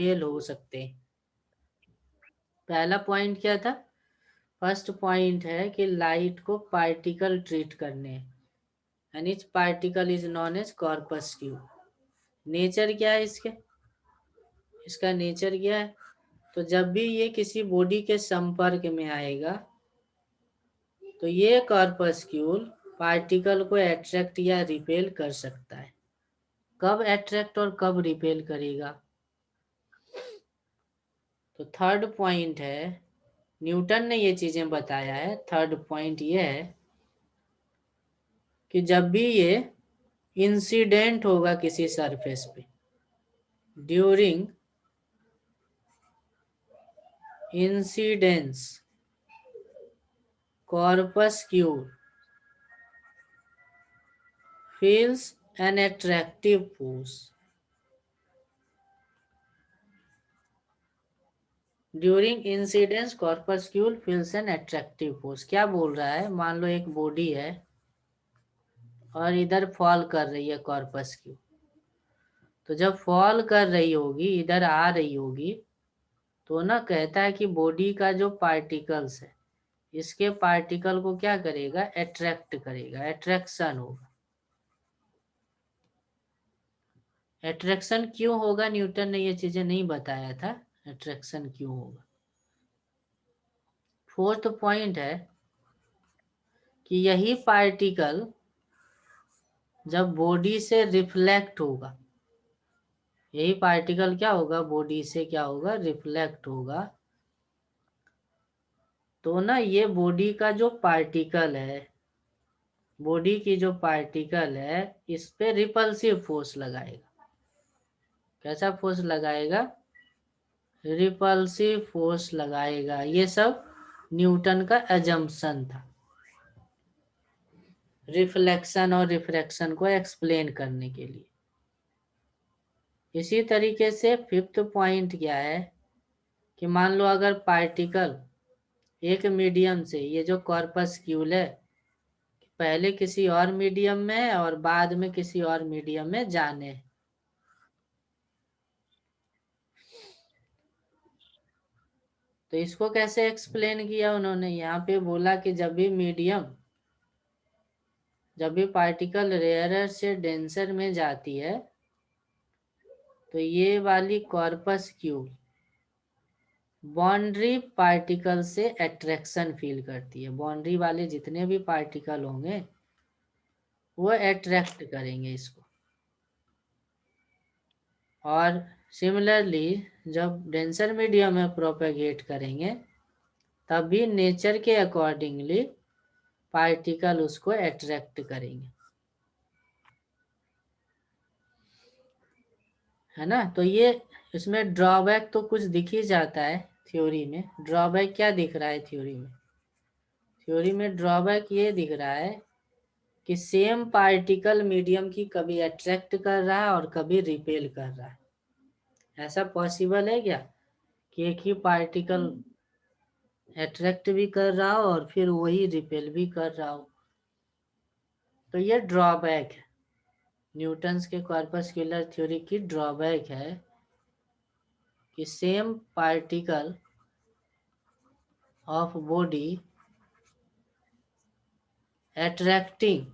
Fail हो सकते हैं। पहला पॉइंट क्या था? फर्स्ट पॉइंट है कि लाइट को पार्टिकल ट्रीट करने हैं, and each particle is known as corpuscle. Nature क्या है इसका नेचर क्या है? तो जब भी ये किसी बॉडी के संपर्क में आएगा तो ये कॉर्पस्क्यूल पार्टिकल को अट्रैक्ट या रिपेल कर सकता है। कब अट्रैक्ट और कब रिपेल करेगा? तो थर्ड पॉइंट है, न्यूटन ने ये चीजें बताया है। थर्ड पॉइंट ये है कि जब भी ये इंसिडेंट होगा किसी सरफेस पे, during incidence corpuscle feels an attractive force during incidence corpuscle feels an attractive force. क्या बोल रहा है? मान लो एक बॉडी है और इधर फॉल कर रही है कॉर्पस्क्यूल, तो जब फॉल कर रही होगी, इधर आ रही होगी, तो ना कहता है कि बॉडी का जो पार्टिकल्स है, इसके पार्टिकल को क्या करेगा? अट्रैक्ट करेगा, अट्रैक्शन होगा। अट्रैक्शन क्यों होगा? न्यूटन ने ये चीजें नहीं बताया था, अट्रैक्शन क्यों होगा। फोर्थ पॉइंट है कि यही पार्टिकल जब बॉडी से रिफ्लेक्ट होगा, यही पार्टिकल क्या होगा? बॉडी से क्या होगा? रिफ्लेक्ट होगा। तो ना ये बॉडी का जो पार्टिकल है, बॉडी की जो पार्टिकल है, इस पे रिपल्सिव फोर्स लगाएगा। कैसा फोर्स लगाएगा? रिपल्सिव फोर्स लगाएगा। ये सब न्यूटन का अजम्पशन था रिफ्लेक्शन और रिफ्रैक्शन को एक्सप्लेन करने के लिए। इसी तरीके से फिफ्थ पॉइंट क्या है कि मान लो अगर पार्टिकल एक मीडियम से, ये जो कॉर्पस्क्यूल है, पहले किसी और मीडियम में और बाद में किसी और मीडियम में जाने, तो इसको कैसे एक्सप्लेन किया उन्होंने? यहाँ पे बोला कि जब भी पार्टिकल रेयरर से डेंसर में जाती है, तो ये वाली कॉर्पस्क्यूल बाउंड्री पार्टिकल से अट्रैक्शन फील करती है। बाउंड्री वाले जितने भी पार्टिकल होंगे वो अट्रैक्ट करेंगे इसको। और सिमिलरली जब डेंसर मीडियम में प्रोपेगेट करेंगे, तब भी नेचर के अकॉर्डिंगली पार्टिकल उसको अट्रैक्ट करेंगे, है ना। तो ये इसमें ड्रॉबैक तो कुछ दिख ही जाता है थ्योरी में। ड्रॉबैक क्या दिख रहा है थ्योरी में? थ्योरी में ड्रॉबैक ये दिख रहा है कि सेम पार्टिकल मीडियम की कभी अट्रैक्ट कर रहा है और कभी रिपेल कर रहा है। ऐसा पॉसिबल है क्या कि एक ही पार्टिकल अट्रैक्ट भी कर रहा हो और फिर वही रिपेल भी कर रहा हो? तो ये ड्रॉबैक है, न्यूटन्स के कॉर्पस्कुलर थ्योरी की ड्रॉबैक है कि same particle of body attracting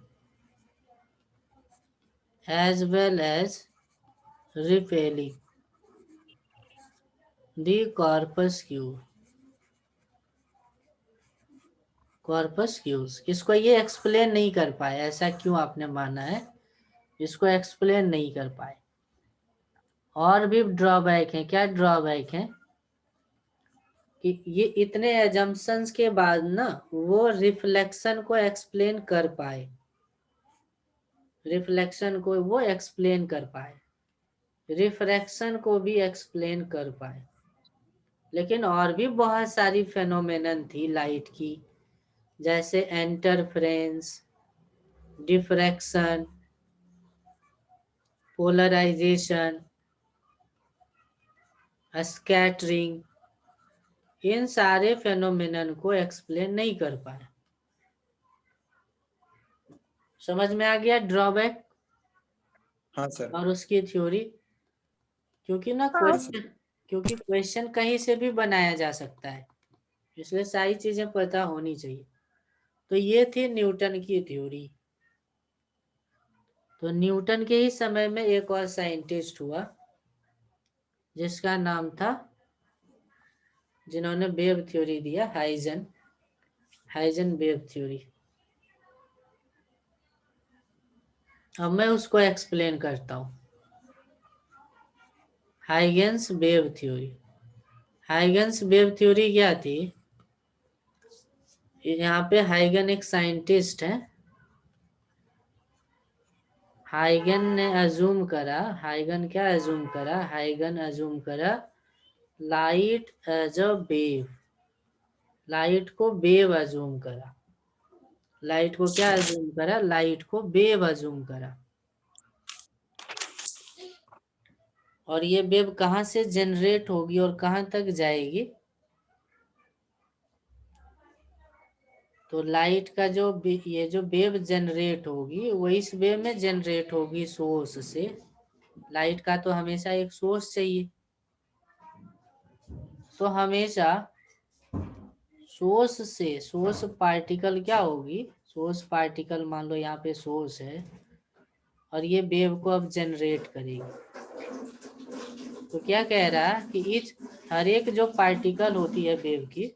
as well as repelling the corpuscles। इसको ये एक्सप्लेन नहीं कर पाए, ऐसा क्यों आपने माना है? इसको एक्सप्लेन नहीं कर पाए। और भी ड्रॉबैक है। क्या ड्रॉबैक है? कि ये इतने एजम्पशंस के बाद ना वो रिफ्लेक्शन को एक्सप्लेन कर पाए, रिफ्लेक्शन को वो एक्सप्लेन कर पाए, रिफ्रैक्शन को भी एक्सप्लेन कर पाए। लेकिन और भी बहुत सारी फेनोमेनन थी लाइट की, जैसे इंटरफेरेंस, डिफ्रैक्शन, पोलराइजेशन, स्कैटरिंग। इन सारे फेनोमेनन को एक्सप्लेन नहीं कर पाए। समझ में आ गया ड्रॉबैक हाँ सर। और उसकी थ्योरी? क्योंकि ना हाँ सर। क्योंकि क्वेश्चन कहीं से भी बनाया जा सकता है, इसलिए सारी चीजें पता होनी चाहिए। तो ये थी न्यूटन की थ्योरी। तो न्यूटन के ही समय में एक और साइंटिस्ट हुआ जिसका नाम था, जिन्होंने वेव थ्योरी दिया, हाइजन वेव थ्योरी। अब मैं उसको एक्सप्लेन करता हूँ। Huygens wave theory. Huygens wave theory क्या थी? यहाँ पे हाइगन एक साइंटिस्ट है। हाइगन ने अज्यूम करा, हाइगन क्या अज्यूम करा? हाइगन अज्यूम करा light as a wave. Light को वेव अज्यूम करा। लाइट को क्या अज्यूम करा? लाइट को वेव अज्यूम करा। और ये वेव कहाँ से जनरेट होगी और कहाँ तक जाएगी? तो लाइट का जो ये जो वेव जनरेट होगी वो इस वेव में जनरेट होगी सोर्स से। लाइट का तो हमेशा एक सोर्स चाहिए, तो हमेशा सोर्स से, सोर्स पार्टिकल क्या होगी? सोर्स पार्टिकल मान लो यहाँ पे सोर्स है और ये वेव को अब जनरेट करेगी। तो क्या कह रहा है कि इच हर एक जो पार्टिकल होती है वेव की,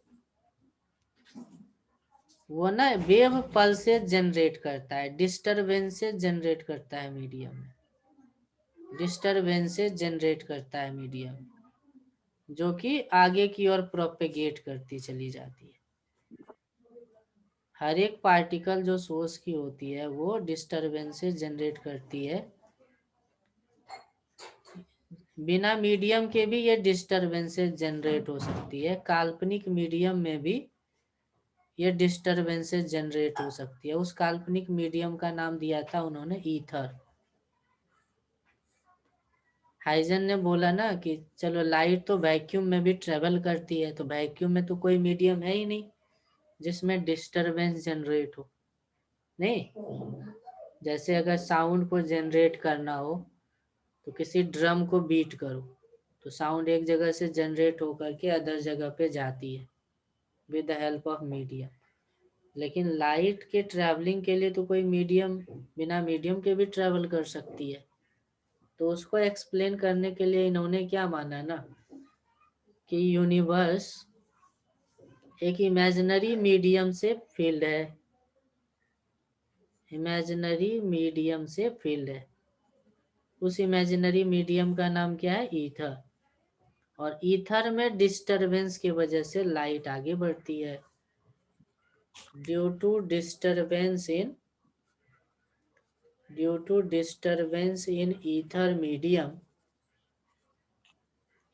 वो ना वेव पल्सेस जनरेट करता है, डिस्टरबेंसेस जनरेट करता है मीडियम में। डिस्टरबेंसेस जनरेट करता है मीडियम, जो कि आगे की ओर प्रोपेगेट करती चली जाती है। हर एक पार्टिकल जो सोर्स की होती है वो डिस्टरबेंसेस जनरेट करती है। बिना मीडियम के भी ये डिस्टरबेंसेस जनरेट हो सकती है। काल्पनिक मीडियम में भी ये डिस्टरबेंसेस जनरेट हो सकती है। उस काल्पनिक मीडियम का नाम दिया था उन्होंने ईथर। हाइजन ने बोला ना कि चलो लाइट तो वैक्यूम में भी ट्रेवल करती है, तो वैक्यूम में तो कोई मीडियम है ही नहीं जिसमें डिस्टरबेंस जनरेट हो। नहीं, जैसे अगर साउंड को जनरेट करना हो तो किसी ड्रम को बीट करो तो साउंड एक जगह से जनरेट होकर के अदर जगह पे जाती है with the help of medium. लेकिन लाइट के ट्रैवलिंग के लिए तो कोई मीडियम, बिना मीडियम के भी ट्रैवल कर सकती है। तो उसको एक्सप्लेन करने के लिए इन्होंने क्या माना ना कि यूनिवर्स एक इमेजिनरी मीडियम से फील्ड है। इमेजिनरी मीडियम से फील्ड है। उस इमेजिनरी मीडियम का नाम क्या है? ईथर। और ईथर में डिस्टरबेंस की वजह से लाइट आगे बढ़ती है। Due to disturbance in ether medium.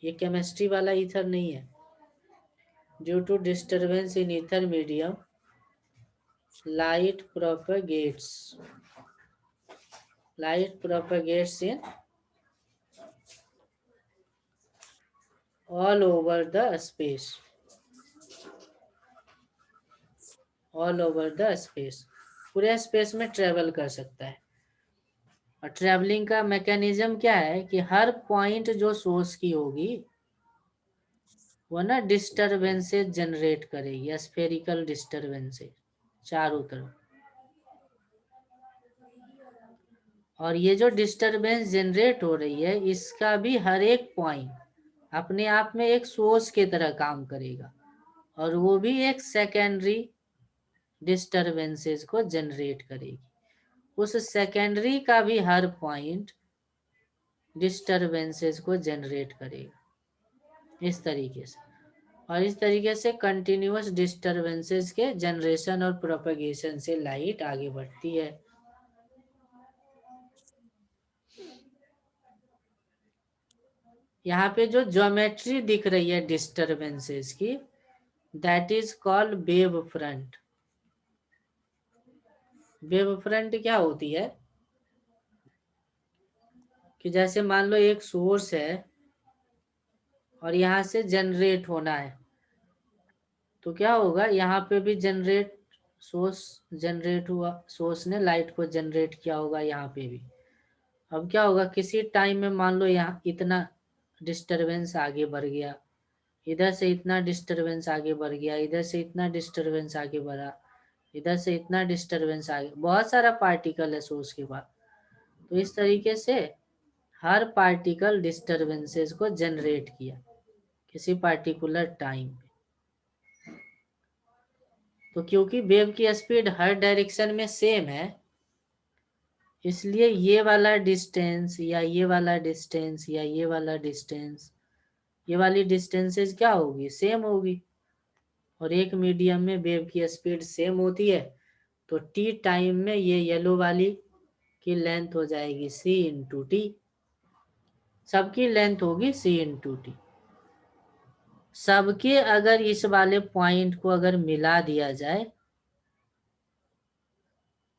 ये केमिस्ट्री वाला ईथर नहीं है। Due to disturbance in ether medium light propagates in all over the space, पूरे स्पेस में ट्रेवल कर सकता है। और ट्रेवलिंग का मैकेनिज्म क्या है कि हर पॉइंट जो सोर्स की होगी वो ना डिस्टरबेंसेस जनरेट करेगी, स्फेरिकल डिस्टरबेंसेस चारों तरफ। और ये जो डिस्टरबेंस जनरेट हो रही है इसका भी हर एक पॉइंट अपने आप में एक सोर्स की तरह काम करेगा, और वो भी एक सेकेंडरी डिस्टरबेंसेस को जनरेट करेगी। उस सेकेंडरी का भी हर पॉइंट डिस्टरबेंसेस को जनरेट करेगा इस तरीके से। और इस तरीके से कंटिन्यूअस डिस्टरबेंसेस के जनरेशन और प्रोपगेशन से लाइट आगे बढ़ती है। यहाँ पे जो ज्योमेट्री दिख रही है डिस्टरबेंसेस की, that is called wave front. Wave front क्या होती है कि जैसे मान लो एक सोर्स है और यहाँ से जनरेट होना है, तो क्या होगा? यहाँ पे भी सोर्स जनरेट हुआ, सोर्स ने लाइट को जनरेट किया होगा यहाँ पे भी। अब क्या होगा? किसी टाइम में मान लो यहाँ इतना डिस्टरबेंस आगे बढ़ गया, इधर से इतना डिस्टरबेंस आगे बढ़ गया, इधर से इतना डिस्टरबेंस आगे बढ़ा, इधर से इतना डिस्टरबेंस आगे, बहुत सारा पार्टिकल है सोर्स के बाद। तो इस तरीके से हर पार्टिकल डिस्टरबेंसेस को जनरेट किया किसी पार्टिकुलर टाइम पे। तो क्योंकि वेव की स्पीड हर डायरेक्शन में सेम है, इसलिए ये वाला डिस्टेंस या ये वाला डिस्टेंस या ये वाला डिस्टेंस, ये वाली डिस्टेंसेस क्या होगी, सेम होगी। और एक मीडियम में वेव की स्पीड सेम होती है, तो टी टाइम में ये येलो वाली की लेंथ हो जाएगी c इंटू टी, सबकी लेंथ होगी c इंटू टी। सबके अगर इस वाले पॉइंट को अगर मिला दिया जाए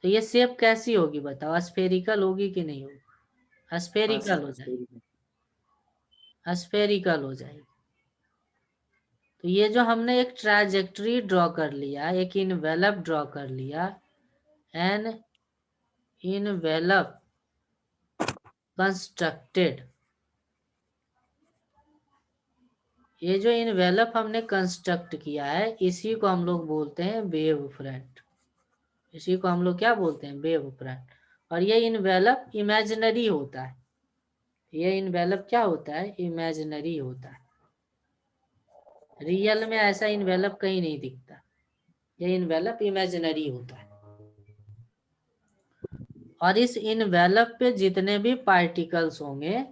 तो ये शेप कैसी होगी बताओ, स्फेरिकल होगी कि नहीं होगी, स्फेरिकल हो जाएगी, स्फेरिकल हो जाएगी। तो ये जो हमने एक ट्राजेक्टरी ड्रॉ कर लिया, एक इनवेलप ड्रॉ कर लिया, एन इनवेलप कंस्ट्रक्टेड, ये जो इनवेलप हमने कंस्ट्रक्ट किया है इसी को हम लोग बोलते हैं वेव फ्रंट, इसी को हम लोग क्या बोलते हैं, वेव फ्रंट। और ये इनवेलप इमेजिनरी होता है, ये इनवेलप क्या होता है, इमेजिनरी होता है, रियल में ऐसा इनवेलप कहीं नहीं दिखता, ये इनवेलप इमेजिनरी होता है। और इस इनवेलप पे जितने भी पार्टिकल्स होंगे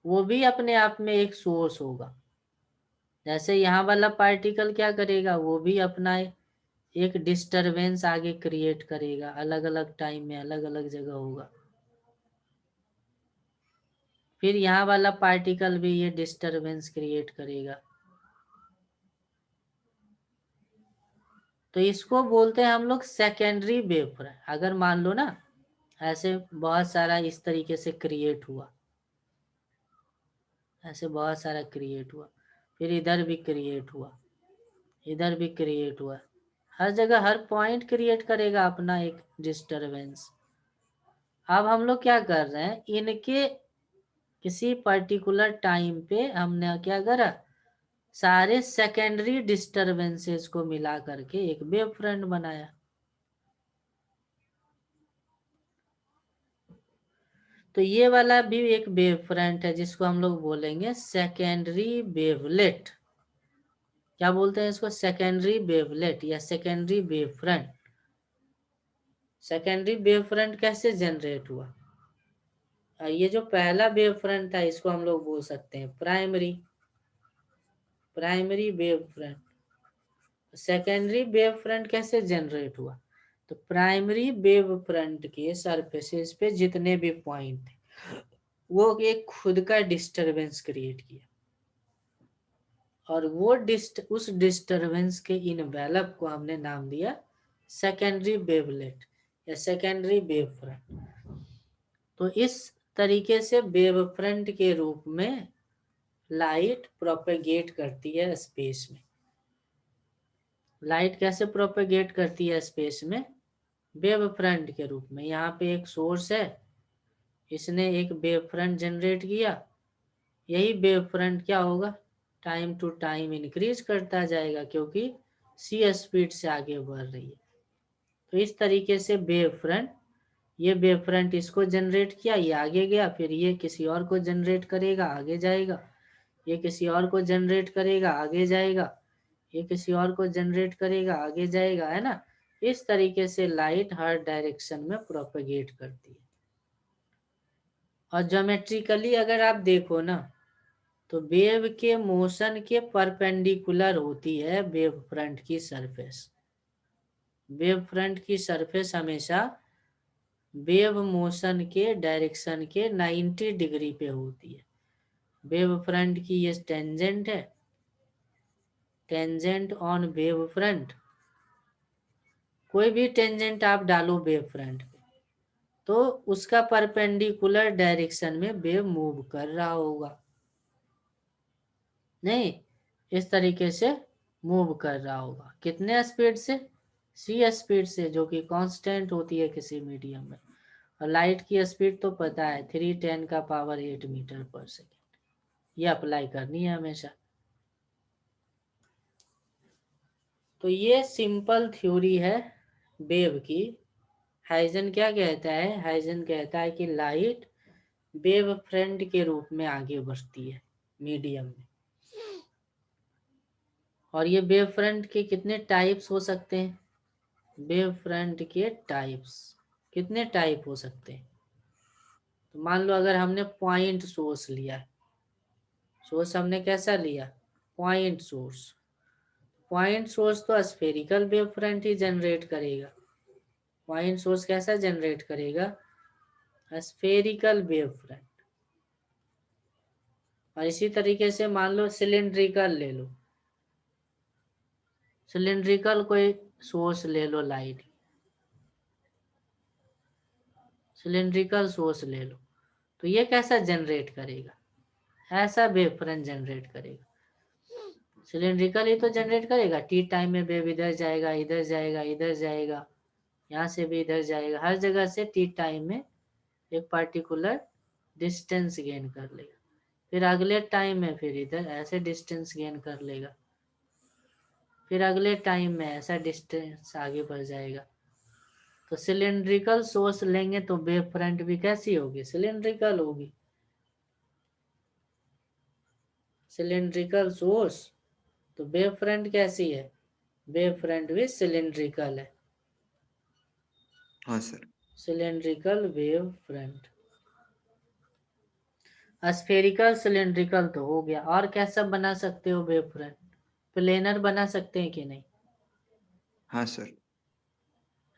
वो भी अपने आप में एक सोर्स होगा। जैसे यहाँ वाला पार्टिकल क्या करेगा, वो भी अपना एक डिस्टरबेंस आगे क्रिएट करेगा, अलग अलग टाइम में अलग अलग जगह होगा। फिर यहाँ वाला पार्टिकल भी ये डिस्टरबेंस क्रिएट करेगा। तो इसको बोलते हैं हम लोग सेकेंडरी वेव फ्रंट। अगर मान लो ना ऐसे बहुत सारा इस तरीके से क्रिएट हुआ, ऐसे बहुत सारा क्रिएट हुआ, फिर इधर भी क्रिएट हुआ, इधर भी क्रिएट हुआ, हर जगह हर पॉइंट क्रिएट करेगा अपना एक डिस्टरबेंस। अब हम लोग क्या कर रहे हैं, इनके किसी पर्टिकुलर टाइम पे हमने क्या करा, सारे सेकेंडरी डिस्टरबेंसेस को मिला करके एक वेव फ्रंट बनाया। तो ये वाला भी एक वेव फ्रंट है जिसको हम लोग बोलेंगे सेकेंडरी वेवलेट। क्या बोलते हैं इसको, सेकेंडरी वेवलेट या secondary wave front. Secondary wave front कैसे जनरेट हुआ, ये जो पहला वेव फ्रंट था इसको हम लोग बोल सकते हैं primary, primary wave front. Secondary wave front कैसे जनरेट हुआ, तो प्राइमरी वेव फ्रंट के सरफेसेस पे जितने भी पॉइंट थे वो एक खुद का डिस्टरबेंस क्रिएट किया, और वो उस डिस्टरबेंस के इनवेलप को हमने नाम दिया सेकेंडरी वेवलेट या सेकेंडरी वेव फ्रंट। तो इस तरीके से वेव फ्रंट के रूप में लाइट प्रोपेगेट करती है स्पेस में। लाइट कैसे प्रोपेगेट करती है स्पेस में, वेव फ्रंट के रूप में। यहाँ पे एक सोर्स है, इसने एक वेव फ्रंट जनरेट किया, यही वेव फ्रंट क्या होगा, टाइम टू टाइम इंक्रीज करता जाएगा क्योंकि सी स्पीड से आगे बढ़ रही है। तो इस तरीके से वेव फ्रंट, ये वेव फ्रंट इसको जनरेट किया, ये आगे गया, फिर ये किसी और को जनरेट करेगा आगे जाएगा, ये किसी और को जनरेट करेगा आगे जाएगा, ये किसी और को जनरेट करेगा आगे जाएगा, है ना। इस तरीके से लाइट हर डायरेक्शन में प्रोपेगेट करती है। और ज्योमेट्रिकली अगर आप देखो ना तो वेव के मोशन के परपेंडिकुलर होती है वेव फ्रंट की सरफेस। वेव फ्रंट की सरफेस हमेशा वेव मोशन के डायरेक्शन के 90 डिग्री पे होती है। वेव फ्रंट की ये टेंजेंट है, टेंजेंट ऑन वेव फ्रंट। कोई भी टेंजेंट आप डालो वेव फ्रंट पे तो उसका परपेंडिकुलर डायरेक्शन में वेव मूव कर रहा होगा, नहीं इस तरीके से मूव कर रहा होगा। कितने स्पीड से, c स्पीड से, जो कि कांस्टेंट होती है किसी मीडियम में। और लाइट की स्पीड तो पता है 310 का पावर 8 मीटर पर सेकेंड, ये अप्लाई करनी है हमेशा। तो ये सिंपल थ्योरी है वेव की। हाइजन क्या कहता है? हाइजन कहता है कि लाइट वेव फ्रंट के रूप में आगे बढ़ती है मीडियम में। और ये वेव फ्रंट के कितने टाइप्स हो सकते हैं? वेव फ्रंट के टाइप्स कितने टाइप हो सकते हैं? तो मान लो अगर हमने पॉइंट सोर्स लिया, सोर्स हमने कैसा लिया? Point source. पॉइंट सोर्स तो स्फेरिकल वेव फ्रंट ही जनरेट करेगा। पॉइंट सोर्स कैसा जनरेट करेगा? Spherical wave front. और इसी तरीके से मान लो सिलिंड्रिकल ले लो, सिलिंड्रिकल कोई सोर्स ले लो, लाइट सिलिंड्रिकल सोर्स ले लो, तो ये कैसा जनरेट करेगा? ऐसा वेव फ्रंट जनरेट करेगा। सिलिंड्रिकल ही तो जनरेट करेगा। टी टाइम में वेव इधर जाएगा, इधर जाएगा, इधर जाएगा, यहाँ से भी इधर जाएगा, हर जगह से टी टाइम में एक पार्टिकुलर डिस्टेंस गेन कर लेगा। फिर अगले टाइम में फिर इधर ऐसे डिस्टेंस गेन कर लेगा, फिर अगले टाइम में ऐसा डिस्टेंस आगे बढ़ जाएगा। तो सिलिंड्रिकल सोर्स लेंगे तो वेव फ्रंट भी कैसी होगी? सिलिंड्रिकल होगी। सिलिंड्रिकल सोर्स तो वेव फ्रंट कैसी है? वेव फ्रंट भी सिलिंड्रिकल है। हाँ sir. Cylindrical wave front. Spherical cylindrical तो हो गया। और क्या सब बना सकते हो वेव फ्रंट? प्लेनर बना सकते हैं कि नहीं? हाँ सर।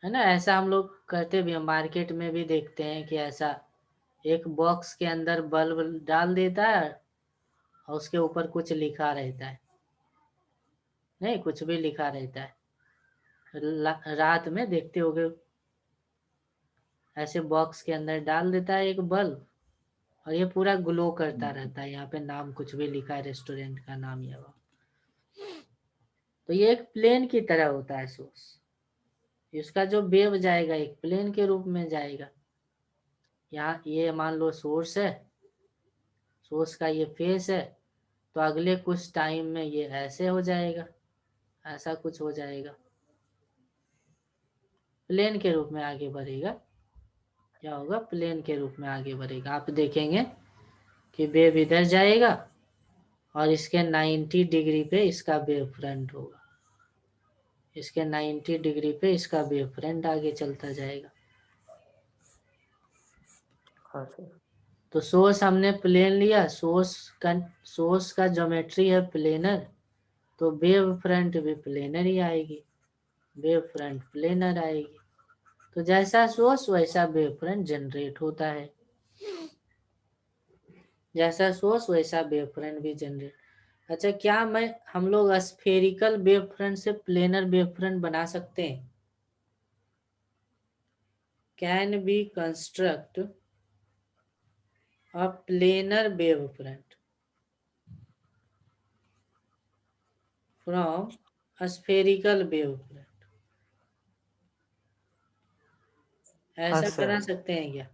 है ना, ऐसा हम लोग करते भी हैं, मार्केट में भी देखते हैं कि ऐसा एक बॉक्स के अंदर बल्ब डाल देता है और उसके ऊपर कुछ लिखा रहता है। नहीं, कुछ भी लिखा रहता है। रात में देखते होगे, ऐसे बॉक्स के अंदर डाल देता है एक बल्ब और ये पूरा ग्लो करता रहता है। यहाँ पे नाम कुछ भी लिखा है, रेस्टोरेंट का नाम या वो। तो ये एक प्लेन की तरह होता है सोर्स। इसका जो वेव जाएगा एक प्लेन के रूप में जाएगा। यहाँ ये मान लो सोर्स है, सोर्स का ये फेस है, तो अगले कुछ टाइम में ये ऐसे हो जाएगा, ऐसा कुछ हो जाएगा, प्लेन के रूप में आगे बढ़ेगा। क्या होगा? प्लेन के रूप में आगे बढ़ेगा। आप देखेंगे कि वेव इधर जाएगा और इसके 90 डिग्री पे इसका वेव फ्रंट होगा, इसके 90 डिग्री पे इसका वेव फ्रंट आगे चलता जाएगा। हाँ सर। तो सोर्स हमने प्लेन लिया, सोर्स का ज्योमेट्री है प्लेनर, तो वेव फ्रंट भी प्लेनर ही आएगी, वेव फ्रंट प्लेनर आएगी। तो जैसा सोर्स वैसा वेव फ्रंट जनरेट होता है, जैसा सोर्स वैसा वेव फ्रंट भी जनरेट। अच्छा, क्या हम लोग स्फेरिकल वेव फ्रंट से प्लेनर वेव फ्रंट बना सकते हैं? Can be construct a planar wave front from spherical wave front. हाँ ऐसा सर। करा सकते हैं क्या?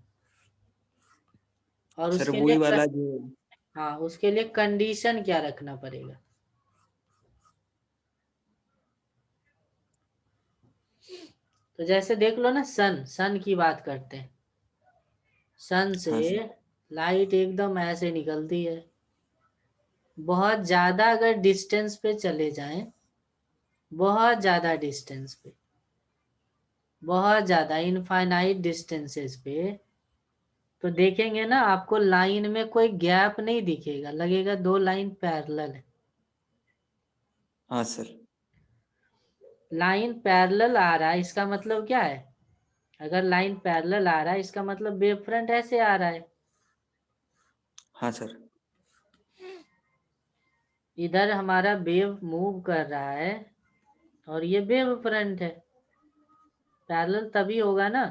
और सर उसके लिए वही वाला जो। हाँ, उसके लिए कंडीशन क्या रखना पड़ेगा? तो जैसे देख लो ना, सन की बात करते हैं। सन से हाँ सर। लाइट एकदम ऐसे निकलती है। बहुत ज्यादा अगर डिस्टेंस पे चले जाएं, बहुत ज्यादा डिस्टेंस पे, बहुत ज्यादा इनफाइनाइट डिस्टेंसेस पे, तो देखेंगे ना आपको लाइन में कोई गैप नहीं दिखेगा, लगेगा दो लाइन पैरेलल है। हाँ सर। लाइन पैरेलल आ रहा है इसका मतलब क्या है? अगर लाइन पैरेलल आ रहा है इसका मतलब वेव फ्रंट ऐसे आ रहा है। हाँ सर। इधर हमारा वेव मूव कर रहा है और ये वेव फ्रंट है। पैरेलल तभी होगा ना,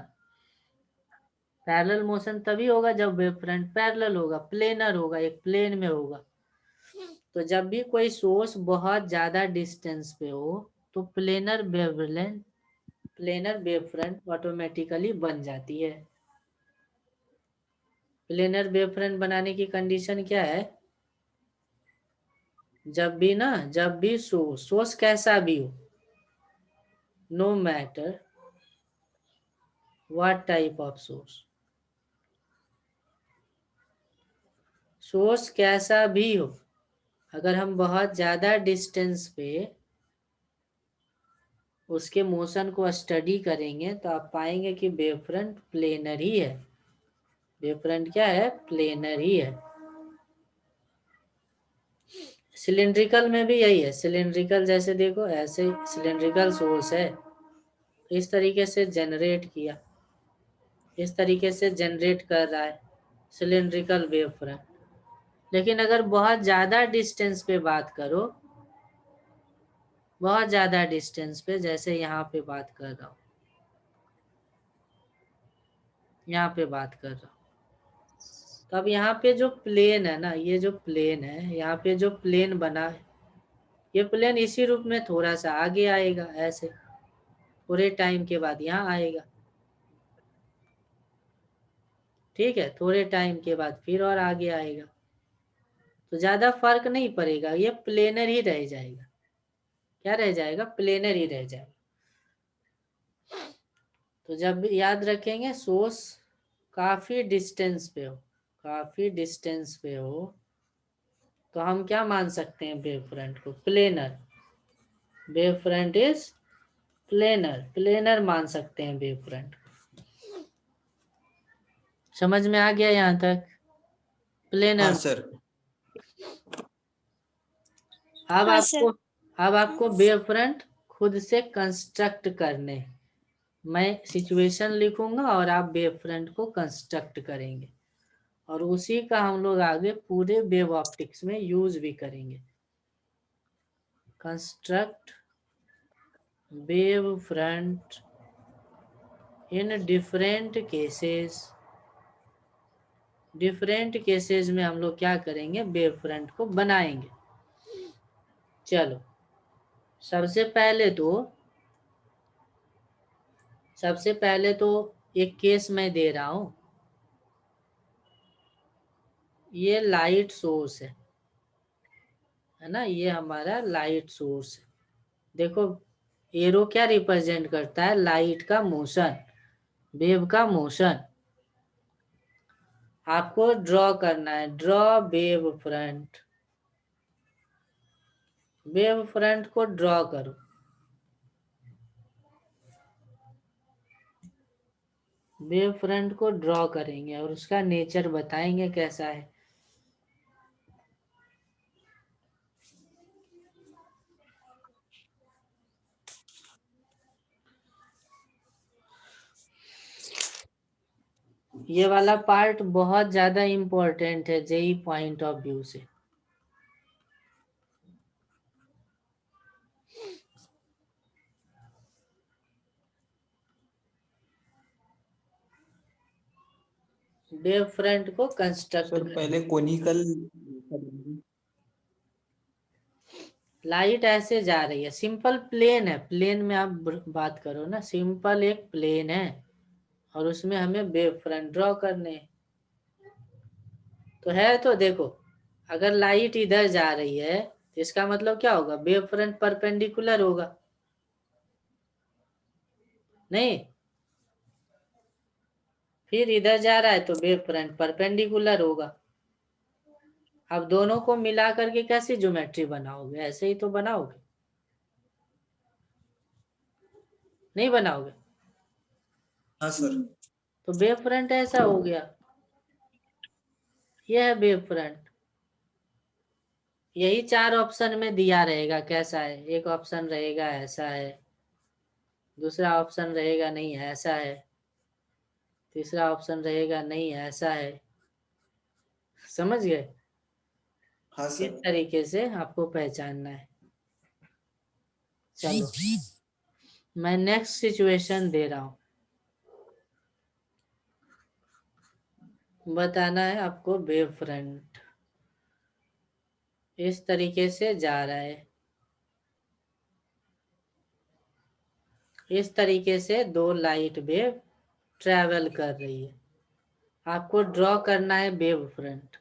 पैरेलल मोशन तभी होगा जब वेव फ्रंट पैरेलल होगा, प्लेनर होगा, एक प्लेन में होगा। तो जब भी कोई सोर्स बहुत ज्यादा डिस्टेंस पे हो तो प्लेनर वेव फ्रंट ऑटोमेटिकली बन जाती है। प्लेनर वेव फ्रंट बनाने की कंडीशन क्या है? जब भी सोर्स कैसा भी हो, no matter what type of source कैसा भी हो, अगर हम बहुत ज्यादा डिस्टेंस पे उसके मोशन को स्टडी करेंगे तो आप पाएंगे कि वेव फ्रंट प्लेनर ही है। वेव फ्रंट क्या है? प्लेनर ही है। सिलिंड्रिकल में भी यही है। सिलिंड्रिकल जैसे देखो, ऐसे सिलिंड्रिकल सोर्स है, इस तरीके से जनरेट किया, इस तरीके से जनरेट कर रहा है सिलिंड्रिकल वेव फ्रंट। लेकिन अगर बहुत ज्यादा डिस्टेंस पे बात करो, बहुत ज्यादा डिस्टेंस पे, जैसे यहाँ पे बात कर रहा हूँ, यहाँ पे बात कर रहा हूँ, तो अब यहाँ पे जो प्लेन है ना, ये जो प्लेन है, यहाँ पे जो प्लेन बना है, ये प्लेन इसी रूप में थोड़ा सा आगे आएगा, ऐसे थोड़े टाइम के बाद यहाँ आएगा। ठीक है, थोड़े टाइम के बाद फिर और आगे आएगा, तो ज्यादा फर्क नहीं पड़ेगा, ये प्लेनर ही रह जाएगा। क्या रह जाएगा? प्लेनर ही रह जाएगा। तो जब याद रखेंगे सोर्स काफी डिस्टेंस पे हो, काफी डिस्टेंस पे हो, तो हम क्या मान सकते हैं वेव फ्रंट को? Planar. Wave front is planar, planar मान सकते हैं वेव फ्रंट। समझ में आ गया यहाँ तक? प्लेनर। हाँ सर। अब हाँ आपको सर। अब आपको वेव फ्रंट खुद से कंस्ट्रक्ट करने, मैं सिचुएशन लिखूंगा और आप वेव फ्रंट को कंस्ट्रक्ट करेंगे, और उसी का हम लोग आगे पूरे वेव ऑप्टिक्स में यूज भी करेंगे। Construct wave front in different cases. Different cases में हम लोग क्या करेंगे? वेव फ्रंट को बनाएंगे। चलो, सबसे पहले तो एक केस मैं दे रहा हूं। ये लाइट सोर्स है ना, ये हमारा लाइट सोर्स है। देखो, एरो क्या रिप्रेजेंट करता है? लाइट का मोशन, वेव का मोशन। आपको ड्रॉ करना है, draw wave front. Wave front को ड्रॉ करो। वेव फ्रंट को ड्रॉ करेंगे और उसका नेचर बताएंगे कैसा है। ये वाला पार्ट बहुत ज्यादा इंपॉर्टेंट है जेई पॉइंट ऑफ व्यू से। वेव फ्रंट को कंस्ट्रक्ट सर पहले कोनिकल। लाइट ऐसे जा रही है, सिंपल प्लेन है, प्लेन में आप बात करो ना, सिंपल एक प्लेन है और उसमें हमें वेव फ्रंट ड्रॉ करने हैं। तो है, तो देखो, अगर लाइट इधर जा रही है तो इसका मतलब क्या होगा? वेव फ्रंट परपेंडिकुलर होगा, नहीं? फिर इधर जा रहा है तो वेव फ्रंट परपेंडिकुलर होगा। अब दोनों को मिला करके कैसी ज्योमेट्री बनाओगे? ऐसे ही तो बनाओगे, नहीं बनाओगे? हाँ सर। तो वेव फ्रंट ऐसा हो गया, यह है वेव फ्रंट। यही चार ऑप्शन में दिया रहेगा कैसा है। एक ऑप्शन रहेगा ऐसा है, दूसरा ऑप्शन रहेगा नहीं ऐसा है, तीसरा ऑप्शन रहेगा नहीं ऐसा है। समझ गए? हाँ इस सर। तरीके से आपको पहचानना है। चलो, मैं नेक्स्ट सिचुएशन दे रहा हूं, बताना है आपको। वेव फ्रंट इस तरीके से जा रहा है, इस तरीके से दो लाइट वेव ट्रेवल कर रही है। आपको ड्रॉ करना है वेव फ्रंट।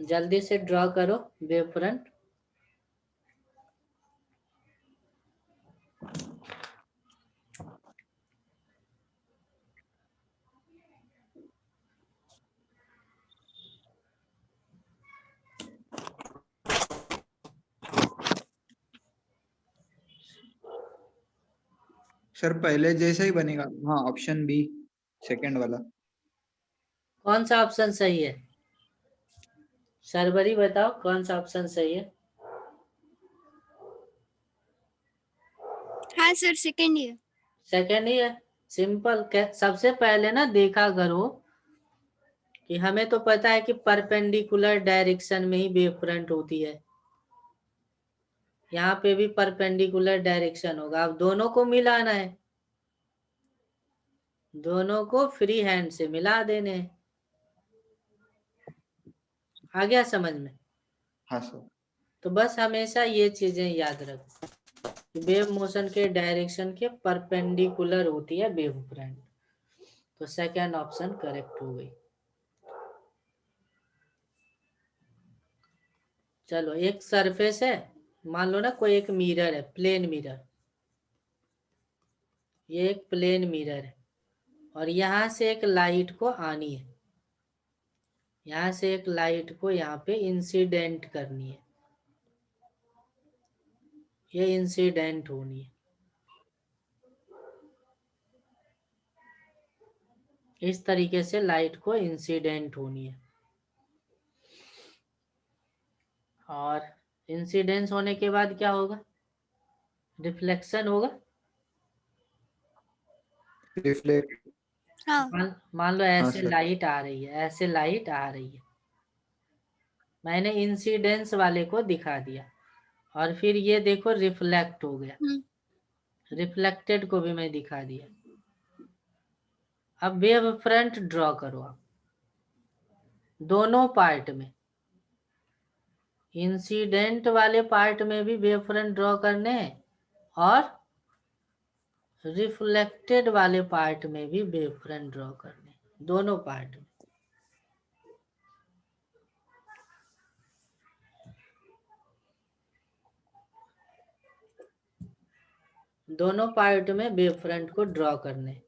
जल्दी से ड्रॉ करो वेव फ्रंट। सर पहले जैसा ही बनेगा। हाँ, ऑप्शन बी, सेकंड वाला। कौन सा ऑप्शन सही है? शर्वरी बताओ कौन सा ऑप्शन सही है? हाँ सर, सेकंड ईयर। सेकंड ही है। सिंपल। सबसे पहले ना देखा करो कि हमें तो पता है कि परपेंडिकुलर डायरेक्शन में ही वेव फ्रंट होती है। यहाँ पे भी परपेंडिकुलर डायरेक्शन होगा। अब दोनों को मिलाना है, दोनों को फ्री हैंड से मिला देने हैं। आ गया समझ में? हाँ सर। तो बस हमेशा ये चीजें याद रखो, वेव मोशन के डायरेक्शन के परपेंडिकुलर होती है वेव फ्रंट। तो सेकंड ऑप्शन करेक्ट हो गई। चलो, एक सरफेस है, मान लो ना कोई एक मिरर है, प्लेन मिरर। ये एक प्लेन मिरर है और यहां से एक लाइट को आनी है, यहां से एक लाइट को यहाँ पे इंसिडेंट करनी है, ये इंसिडेंट होनी है। इस तरीके से लाइट को इंसिडेंट होनी है। और इंसिडेंस होने के बाद क्या होगा? रिफ्लेक्शन होगा। रिफ्लेक्ट। हाँ। मान लो हाँ ऐसे सर। लाइट आ रही है, ऐसे लाइट आ रही है, मैंने इंसिडेंस वाले को दिखा दिया, और फिर ये देखो रिफ्लेक्ट हो गया, रिफ्लेक्टेड को भी मैं दिखा दिया। अब वेव फ्रंट ड्रॉ करो आप दोनों पार्ट में। इंसिडेंट वाले पार्ट में भी वेव फ्रंट ड्रॉ करने हैं, और रिफ्लेक्टेड वाले पार्ट में भी वेव फ्रंट ड्रॉ करने हैं, दोनों पार्ट में। दोनों पार्ट में वेव फ्रंट को ड्रॉ करने।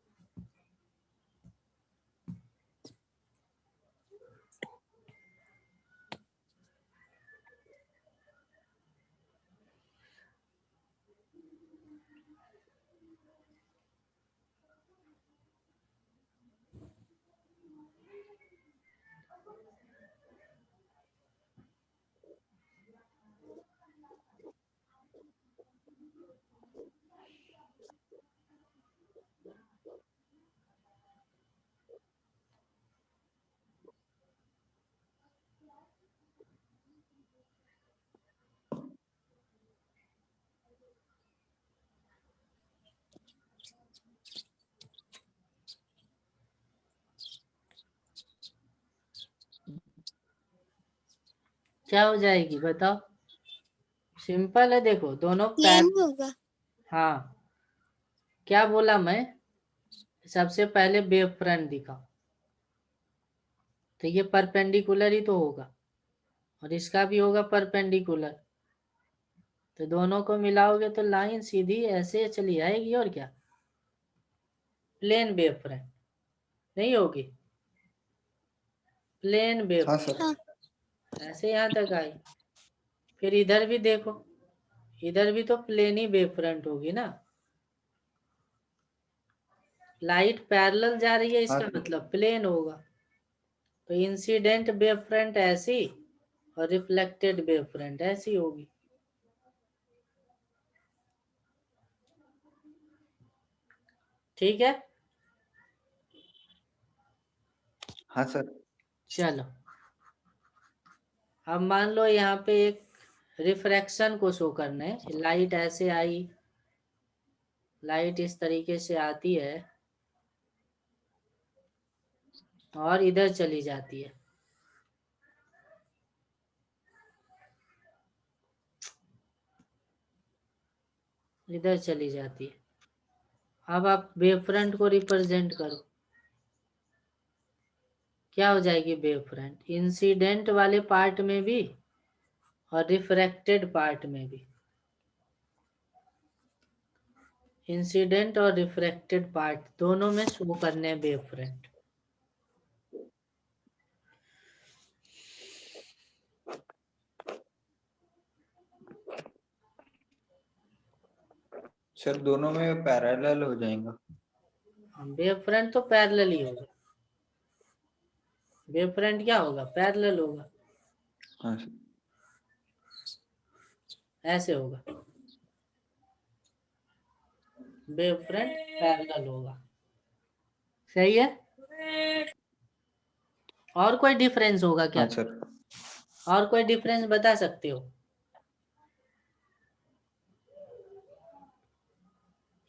क्या हो जाएगी बताओ? सिंपल है, देखो दोनों प्लेन होगा। हाँ, क्या बोला मैं? सबसे पहले वेव फ्रंट दिखाओ, तो ये परपेंडिकुलर ही तो होगा, और इसका भी होगा परपेंडिकुलर। तो दोनों को मिलाओगे तो लाइन सीधी ऐसे चली आएगी, और क्या? प्लेन वेव फ्रंट नहीं होगी, प्लेन वेव हाँ फ्रंट। सर। हाँ। ऐसे यहाँ तक आई। फिर इधर भी देखो, इधर भी तो प्लेन ही वेव फ्रंट होगी ना। लाइट पैरेलल जा रही है, हाँ इसका सर। मतलब प्लेन होगा। तो इंसिडेंट वेव फ्रंट ऐसी, और रिफ्लेक्टेड वेव फ्रंट ऐसी होगी। ठीक है। हाँ सर। चलो, अब मान लो यहाँ पे एक रिफ्रैक्शन को शो करना है। लाइट ऐसे आई, लाइट इस तरीके से आती है और इधर चली जाती है। इधर चली जाती है। अब आप वेव फ्रंट को रिप्रेजेंट करो। क्या हो जाएगी वेव फ्रंट? इंसिडेंट वाले पार्ट में भी और रिफ्रैक्टेड पार्ट में भी, इंसिडेंट और रिफ्रैक्टेड पार्ट दोनों में शो करने हैं वेव फ्रंट। सर दोनों में पैरेलल हो जाएगा। वेव फ्रंट तो पैरेलल ही होगा, वेव फ्रंट क्या होगा? पैरेलल होगा, हाँ सर। ऐसे होगा, वेव फ्रंट पैरेलल होगा। सही है? और कोई डिफरेंस होगा क्या? हाँ सर। और कोई डिफरेंस बता सकते हो?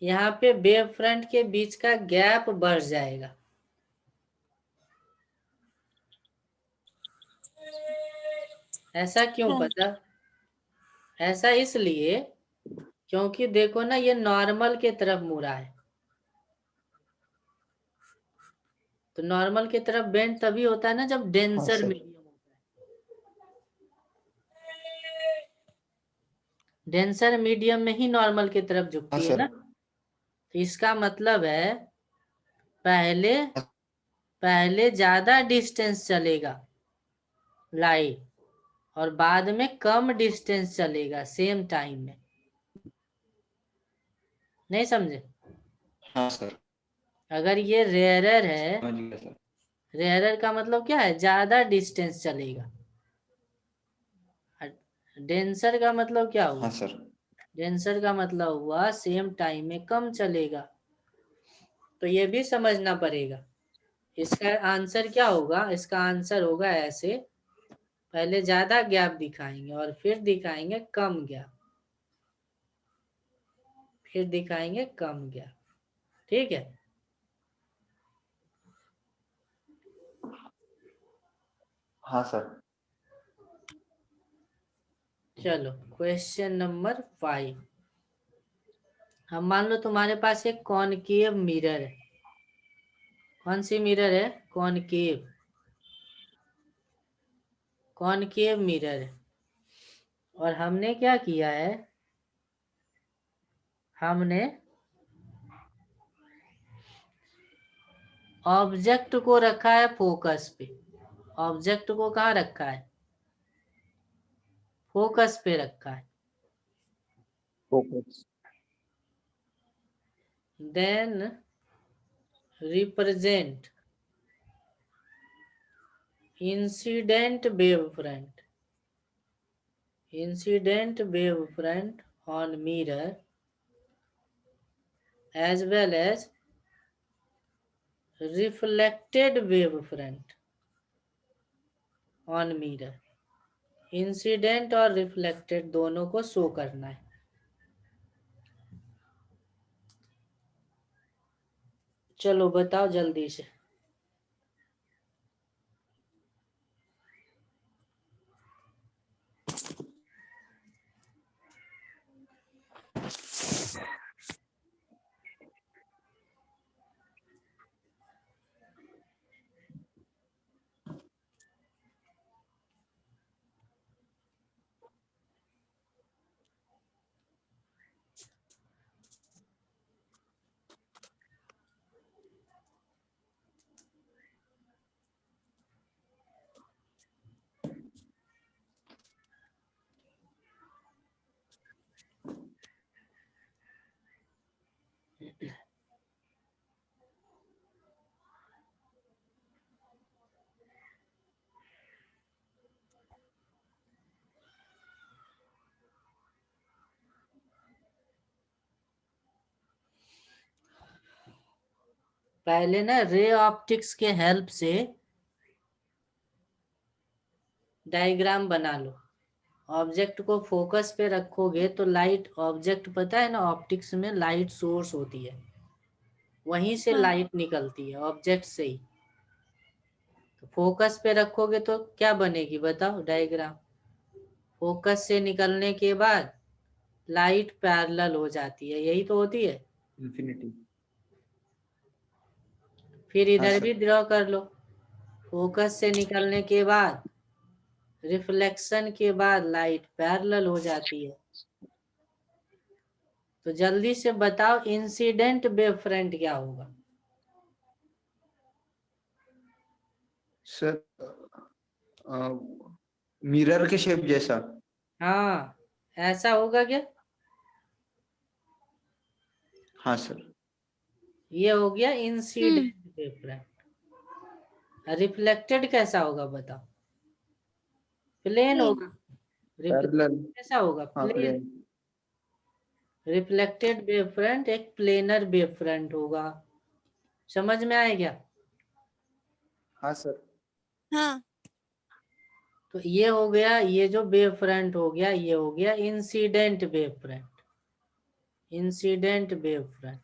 यहाँ पे वेव फ्रंट के बीच का गैप बढ़ जाएगा। ऐसा क्यों हाँ। पता? ऐसा इसलिए क्योंकि देखो ना, ये नॉर्मल के तरफ मुड़ा है, तो नॉर्मल की तरफ बेंड तभी होता है ना जब हाँ डेंसर सर। मीडियम होता है। डेंसर मीडियम में ही नॉर्मल की तरफ हाँ झुकती है सर। ना। तो इसका मतलब है पहले पहले ज्यादा डिस्टेंस चलेगा लाइट, और बाद में कम डिस्टेंस चलेगा सेम टाइम में। नहीं समझे? हाँ सर। अगर ये रेयरर है, समझ गया सर। रेयरर का मतलब क्या है? ज्यादा डिस्टेंस चलेगा। डेंसर का मतलब क्या हुआ? हाँ सर। डेंसर का मतलब हुआ सेम टाइम में कम चलेगा। तो ये भी समझना पड़ेगा। इसका आंसर क्या होगा? इसका आंसर होगा ऐसे, पहले ज्यादा गैप दिखाएंगे और फिर दिखाएंगे कम गैप, फिर दिखाएंगे कम गैप। ठीक है? हाँ सर। चलो क्वेश्चन नंबर 5। हम मान लो तुम्हारे पास एक कॉनकेव मिरर है। कौन सी मिरर है? कॉनकेव, कॉनकेव मिरर है। और हमने क्या किया है? हमने ऑब्जेक्ट को रखा है फोकस पे। ऑब्जेक्ट को कहाँ रखा है? फोकस पे रखा है। Focus. Then represent incident wave front, incident wave front on mirror as well as reflected wave front on mirror। Incident और रिफ्लेक्टेड दोनों को शो करना है। चलो बताओ जल्दी से। पहले ना रे ऑप्टिक्स के हेल्प से डायग्राम बना लो। ऑब्जेक्ट को फोकस पे रखोगे तो लाइट, ऑब्जेक्ट पता है ना, ऑप्टिक्स में लाइट सोर्स होती है, वहीं से हाँ। लाइट निकलती है, ऑब्जेक्ट से ही। तो फोकस पे रखोगे तो क्या बनेगी बताओ डायग्राम? फोकस से निकलने के बाद लाइट पैरेलल हो जाती है, यही तो होती है। इंफिनिटी। फिर हाँ इधर भी सर। ड्रॉ कर लो। फोकस से निकलने के बाद, रिफ्लेक्शन के बाद लाइट पैरेलल हो जाती है। तो जल्दी से बताओ इंसिडेंट वेव फ्रंट क्या होगा? सर मिरर के शेप जैसा। हाँ, ऐसा होगा क्या? हाँ सर। ये हो गया इंसिडेंट वेव फ्रंट। रिफ्लेक्टेड कैसा होगा बताओ? प्लेन होगा। पैरेलल। कैसा होगा? हाँ plane. Plane. Reflected wave front एक प्लेनर वेव फ्रंट होगा। समझ में आया क्या? हाँ सर। हाँ। तो ये हो गया, ये जो वेव फ्रंट हो गया ये हो गया incident wave front, incident wave front.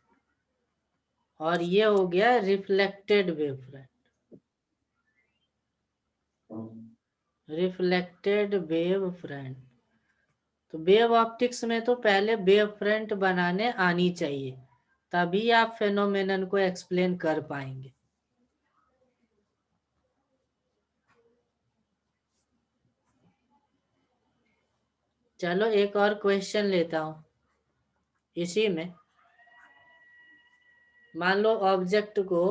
और ये हो गया reflected wave front, reflected wave front. तो वेव ऑप्टिक्स में तो पहले वेव फ्रंट बनाने आनी चाहिए, तभी आप फेनोमेनन को एक्सप्लेन कर पाएंगे। चलो एक और क्वेश्चन लेता हूं इसी में। मान लो ऑब्जेक्ट को